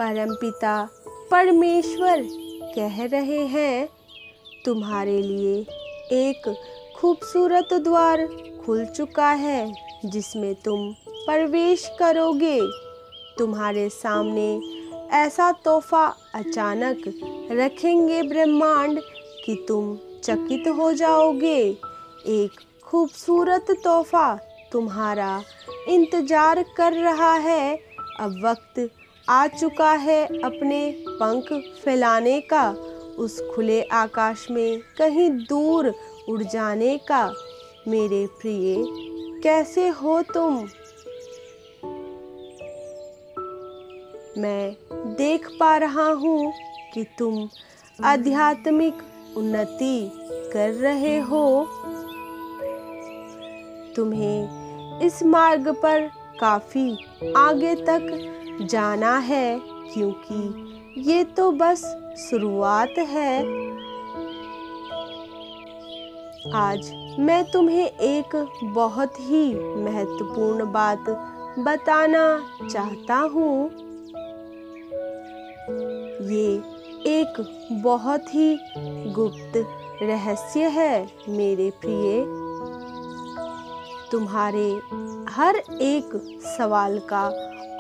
परमपिता परमेश्वर कह रहे हैं, तुम्हारे लिए एक खूबसूरत द्वार खुल चुका है जिसमें तुम प्रवेश करोगे। तुम्हारे सामने ऐसा तोहफा अचानक रखेंगे ब्रह्मांड कि तुम चकित हो जाओगे। एक खूबसूरत तोहफा तुम्हारा इंतजार कर रहा है। अब वक्त आ चुका है अपने पंख फैलाने का, उस खुले आकाश में कहीं दूर उड़ जाने का। मेरे प्रिय, कैसे हो तुम? मैं देख पा रहा हूँ कि तुम आध्यात्मिक उन्नति कर रहे हो। तुम्हें इस मार्ग पर काफी आगे तक जाना है, क्योंकि ये तो बस शुरुआत है। आज मैं तुम्हें एक बहुत ही महत्वपूर्ण बात बताना चाहता हूँ। ये एक बहुत ही गुप्त रहस्य है मेरे प्रिय। तुम्हारे हर एक सवाल का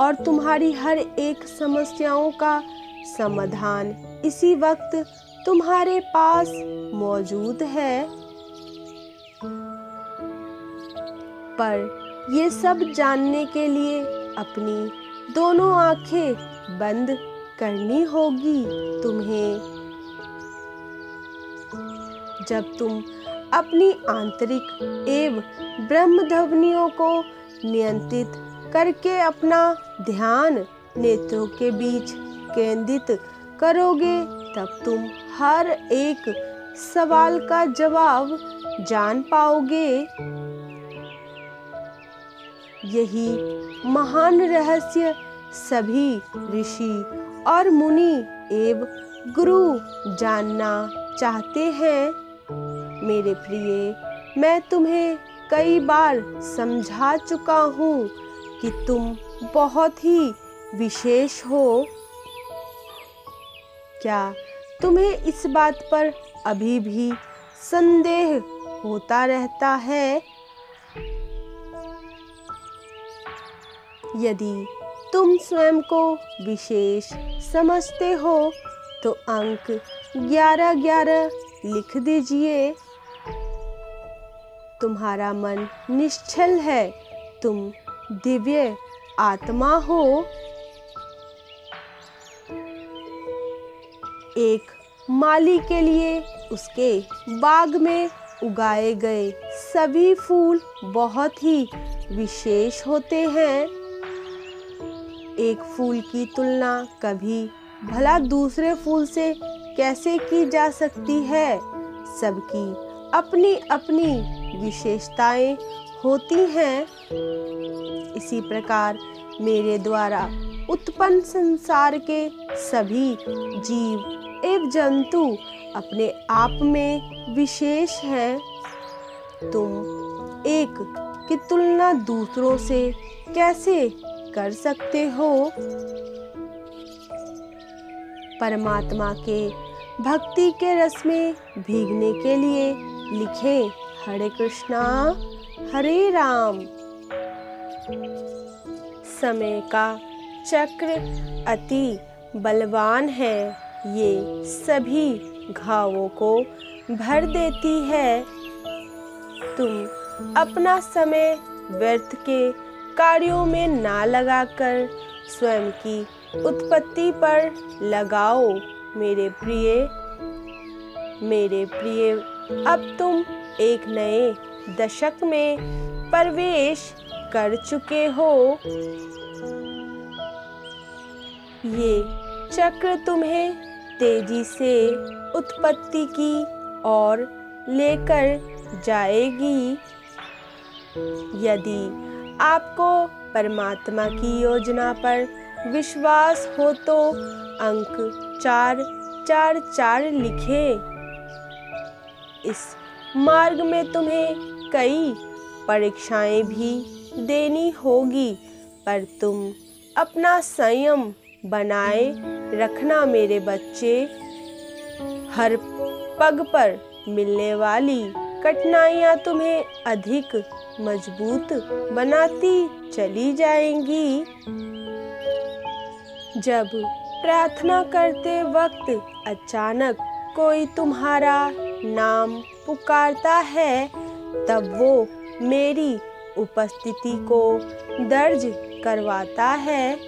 और तुम्हारी हर एक समस्याओं का समाधान इसी वक्त तुम्हारे पास मौजूद है। पर ये सब जानने के लिए अपनी दोनों आंखें बंद करनी होगी तुम्हें। जब तुम अपनी आंतरिक एवं ब्रह्म ध्वनियों को नियंत्रित करके अपना ध्यान नेत्रों के बीच केंद्रित करोगे, तब तुम हर एक सवाल का जवाब जान पाओगे। यही महान रहस्य सभी ऋषि और मुनि एवं गुरु जानना चाहते हैं। मेरे प्रिय, मैं तुम्हें कई बार समझा चुका हूँ कि तुम बहुत ही विशेष हो। क्या तुम्हें इस बात पर अभी भी संदेह होता रहता है? यदि तुम स्वयं को विशेष समझते हो तो अंक 1111 लिख दीजिए। तुम्हारा मन निश्चल है, तुम दिव्य आत्मा हो। एक माली के लिए उसके बाग में उगाए गए सभी फूल बहुत ही विशेष होते हैं। एक फूल की तुलना कभी भला दूसरे फूल से कैसे की जा सकती है? सबकी अपनी अपनी विशेषताएं होती हैं। इसी प्रकार मेरे द्वारा उत्पन्न संसार के सभी जीव एवं जंतु अपने आप में विशेष हैं। तुम एक की तुलना दूसरों से कैसे कर सकते हो? परमात्मा के भक्ति के रस में भीगने के लिए लिखें हरे कृष्णा हरे राम। समय का चक्र अति बलवान है, ये सभी घावों को भर देती है। तुम अपना समय व्यर्थ के कार्यों में ना लगाकर स्वयं की उत्पत्ति पर लगाओ। मेरे प्रिय, अब तुम एक नए दशक में प्रवेश कर चुके हो। ये चक्र तुम्हें तेजी से उत्पत्ति की ओर लेकर जाएगी। यदि आपको परमात्मा की योजना पर विश्वास हो तो अंक 444 लिखें। इस मार्ग में तुम्हें कई परीक्षाएं भी देनी होगी, पर तुम अपना संयम बनाए रखना मेरे बच्चे। हर पग पर मिलने वाली कठिनाइयाँ तुम्हें अधिक मजबूत बनाती चली जाएंगी। जब प्रार्थना करते वक्त अचानक कोई तुम्हारा नाम पुकारता है, तब वो मेरी उपस्थिति को दर्ज करवाता है।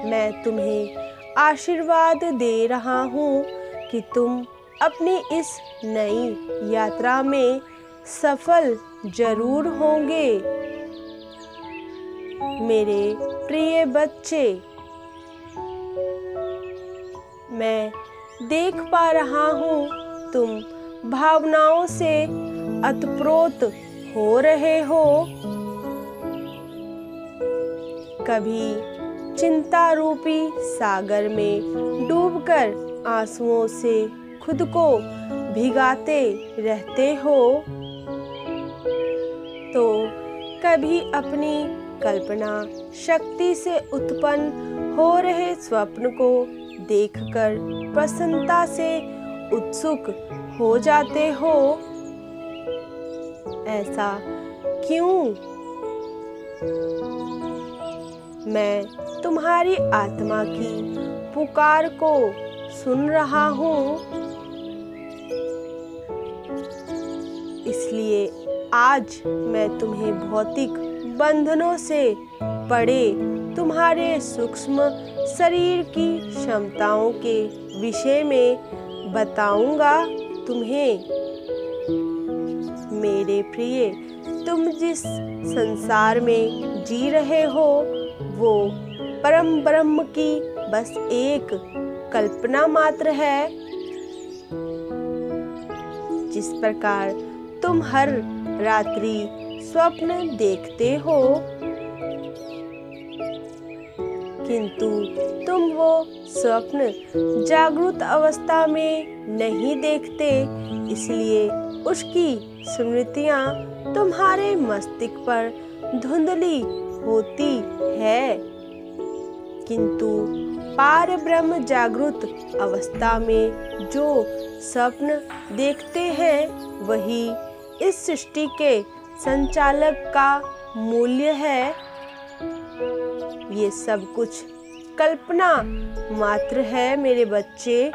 मैं तुम्हें आशीर्वाद दे रहा हूँ कि तुम अपनी इस नई यात्रा में सफल जरूर होंगे। मेरे प्रिय बच्चे, मैं देख पा रहा हूँ तुम भावनाओं से अतप्रोत हो रहे हो। कभी चिंता रूपी सागर में डूबकर आंसुओं से खुद को भिगाते रहते हो, तो कभी अपनी कल्पना शक्ति से उत्पन्न हो रहे स्वप्न को देखकर प्रसन्नता से उत्सुक हो जाते हो। ऐसा क्यों? मैं तुम्हारी आत्मा की पुकार को सुन रहा हूँ, इसलिए आज मैं तुम्हें भौतिक बंधनों से पड़े तुम्हारे सूक्ष्म शरीर की क्षमताओं के विषय में बताऊंगा तुम्हें। मेरे प्रिय, तुम जिस संसार में जी रहे हो वो परम ब्रह्म की बस एक कल्पना मात्र है। जिस प्रकार तुम हर रात्रि स्वप्न देखते हो, किंतु तुम वो स्वप्न जागृत अवस्था में नहीं देखते, इसलिए उसकी स्मृतियाँ तुम्हारे मस्तिष्क पर धुंधली होती है। किंतु पार ब्रह्म जागृत अवस्था में जो स्वप्न देखते हैं, वही इस सृष्टि के संचालक का मूल्य है। ये सब कुछ कल्पना मात्र है मेरे बच्चे।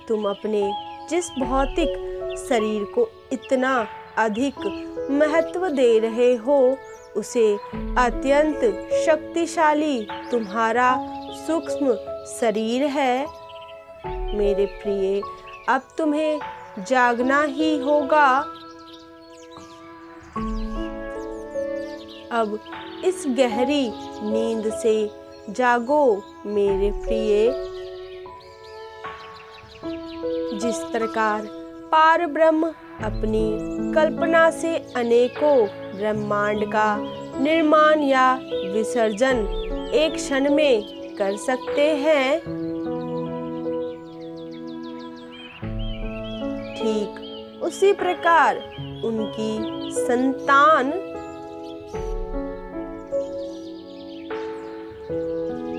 तुम अपने जिस भौतिक शरीर को इतना अधिक महत्व दे रहे हो, उसे अत्यंत शक्तिशाली तुम्हारा सूक्ष्म शरीर है। मेरे प्रिय, अब तुम्हें जागना ही होगा। अब इस गहरी नींद से जागो मेरे प्रिय। जिस प्रकार पार ब्रह्म अपनी कल्पना से अनेकों ब्रह्मांड का निर्माण या विसर्जन एक क्षण में कर सकते हैं, ठीक उसी प्रकार उनकी संतान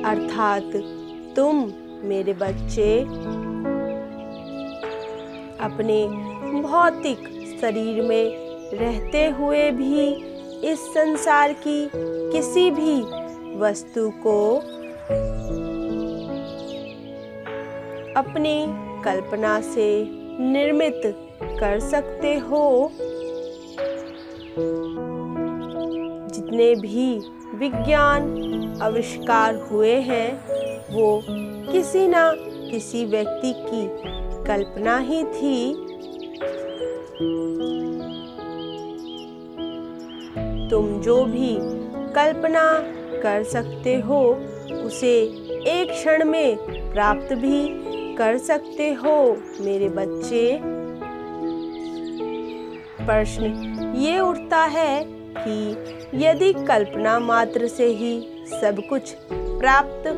अर्थात तुम मेरे बच्चे अपने भौतिक शरीर में रहते हुए भी इस संसार की किसी भी वस्तु को अपनी कल्पना से निर्मित कर सकते हो। जितने भी विज्ञान आविष्कार हुए हैं, वो किसी ना किसी व्यक्ति की कल्पना ही थी। तुम जो भी कल्पना कर सकते हो, उसे एक क्षण में प्राप्त भी कर सकते हो मेरे बच्चे। प्रश्न ये उठता है कि यदि कल्पना मात्र से ही सब कुछ प्राप्त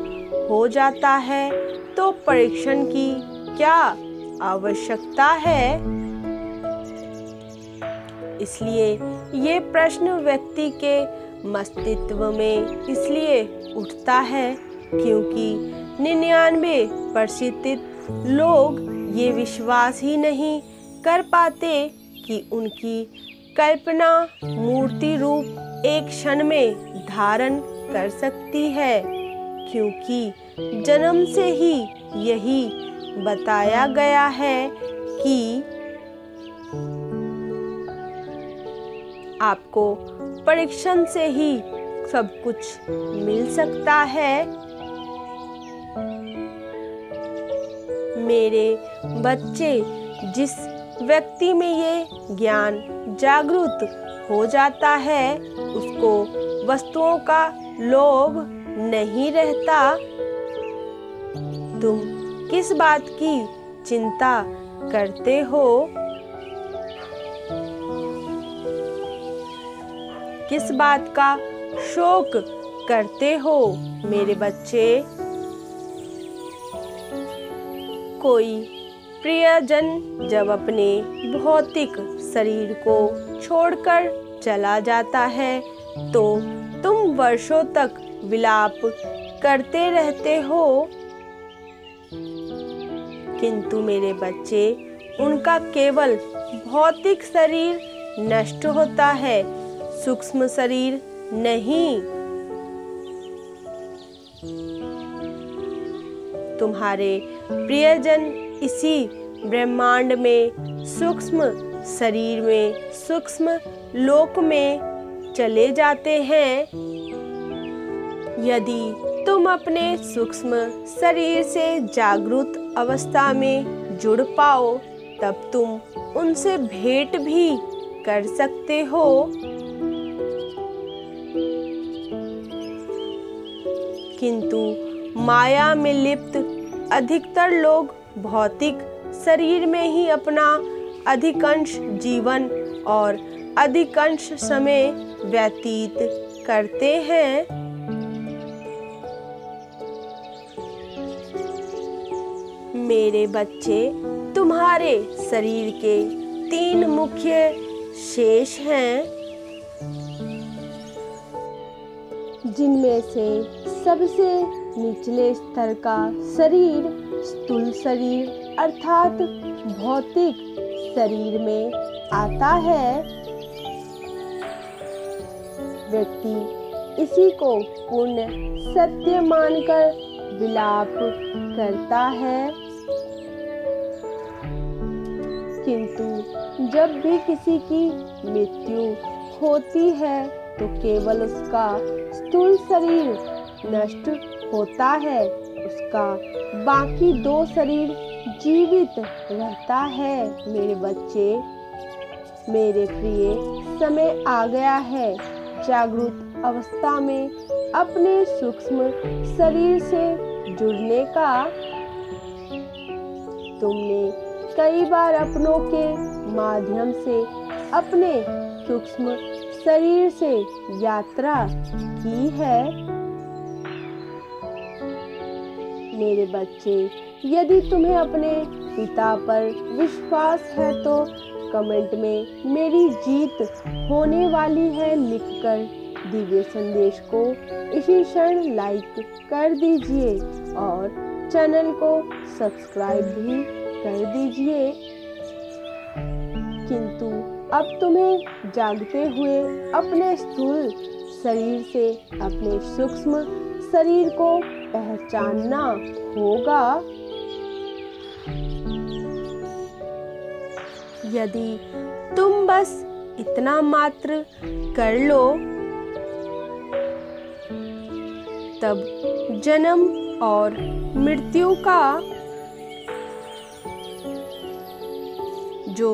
हो जाता है, तो परीक्षण की क्या आवश्यकता है? इसलिए ये प्रश्न व्यक्ति के मस्तिष्क में इसलिए उठता है, क्योंकि 99% लोग ये विश्वास ही नहीं कर पाते कि उनकी कल्पना मूर्ति रूप एक क्षण में धारण कर सकती है, क्योंकि जन्म से ही यही बताया गया है कि आपको परीक्षण से ही सब कुछ मिल सकता है। मेरे बच्चे, जिस व्यक्ति में ये ज्ञान जागृत हो जाता है, उसको वस्तुओं का लोभ नहीं रहता। तुम किस बात की चिंता करते हो? किस बात का शोक करते हो मेरे बच्चे? कोई प्रियजन जब अपने भौतिक शरीर को छोड़कर चला जाता है तो तुम वर्षों तक विलाप करते रहते हो, किंतु मेरे बच्चे, उनका केवल भौतिक शरीर नष्ट होता है, सूक्ष्म शरीर नहीं। तुम्हारे प्रियजन इसी ब्रह्मांड में सूक्ष्म शरीर में सूक्ष्म लोक में चले जाते हैं। यदि तुम अपने सूक्ष्म शरीर से जागृत अवस्था में जुड़ पाओ, तब तुम उनसे भेंट भी कर सकते हो। किंतु माया में लिप्त अधिकतर लोग भौतिक शरीर में ही अपना अधिकांश जीवन और अधिकांश समय व्यतीत करते हैं। मेरे बच्चे, तुम्हारे शरीर के 3 मुख्य शेष हैं, जिनमें से सबसे निचले स्तर का शरीर स्थूल शरीर अर्थात भौतिक शरीर में आता है। व्यक्ति इसी को पूर्ण सत्य मानकर विलाप करता है, किंतु जब भी किसी की मृत्यु होती है तो केवल उसका स्थूल शरीर नष्ट होता है, उसका बाकी 2 शरीर जीवित रहता है। मेरे बच्चे, मेरे प्रिय, समय आ गया है जागृत अवस्था में अपने सूक्ष्म शरीर से जुड़ने का। तुमने कई बार अपनों के माध्यम से अपने सूक्ष्म शरीर से यात्रा की है। मेरे बच्चे, यदि तुम्हें अपने पिता पर विश्वास है तो कमेंट में मेरी जीत होने वाली है लिखकर दिव्य संदेश को इसी क्षण लाइक कर दीजिए और चैनल को सब्सक्राइब भी कर दीजिए। किंतु अब तुम्हें जागते हुए अपने स्थूल शरीर से अपने सूक्ष्म शरीर को पहचानना होगा। यदि तुम बस इतना मात्र कर लो, तब जन्म और मृत्यु का जो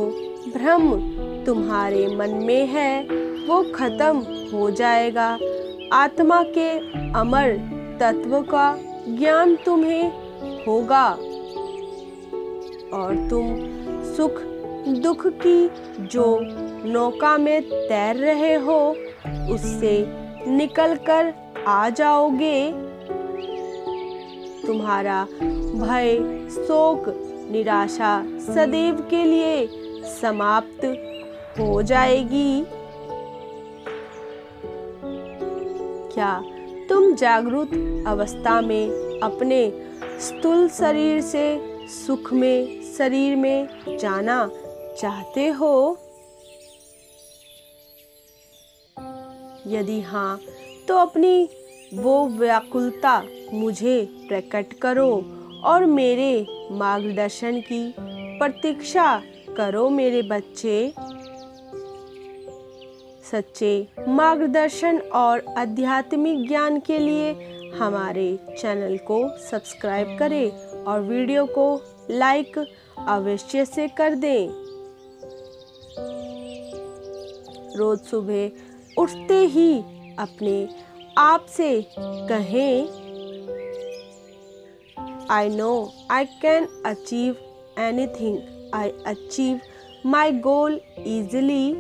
भ्रम तुम्हारे मन में है वो खत्म हो जाएगा। आत्मा के अमर तत्व का ज्ञान तुम्हें होगा और तुम सुख दुख की जो नौका में तैर रहे हो उससे निकलकर आ जाओगे। तुम्हारा भय, शोक, निराशा सदैव के लिए समाप्त हो जाएगी। क्या तुम जागरूक अवस्था में अपने स्थूल शरीर से सुख में शरीर में जाना चाहते हो? यदि हाँ, तो अपनी वो व्याकुलता मुझे प्रकट करो और मेरे मार्गदर्शन की प्रतीक्षा करो मेरे बच्चे। सच्चे मार्गदर्शन और आध्यात्मिक ज्ञान के लिए हमारे चैनल को सब्सक्राइब करें और वीडियो को लाइक अवश्य से कर दें। रोज सुबह उठते ही अपने आप से कहें, I know I can achieve anything. I achieve my goal easily.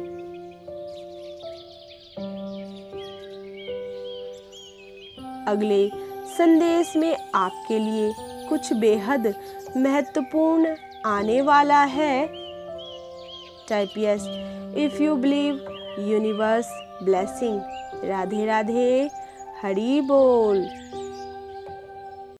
अगले संदेश में आपके लिए कुछ बेहद महत्वपूर्ण आने वाला है। Type yes if you believe, universe blessing. Radhe Radhe, Hari बोल।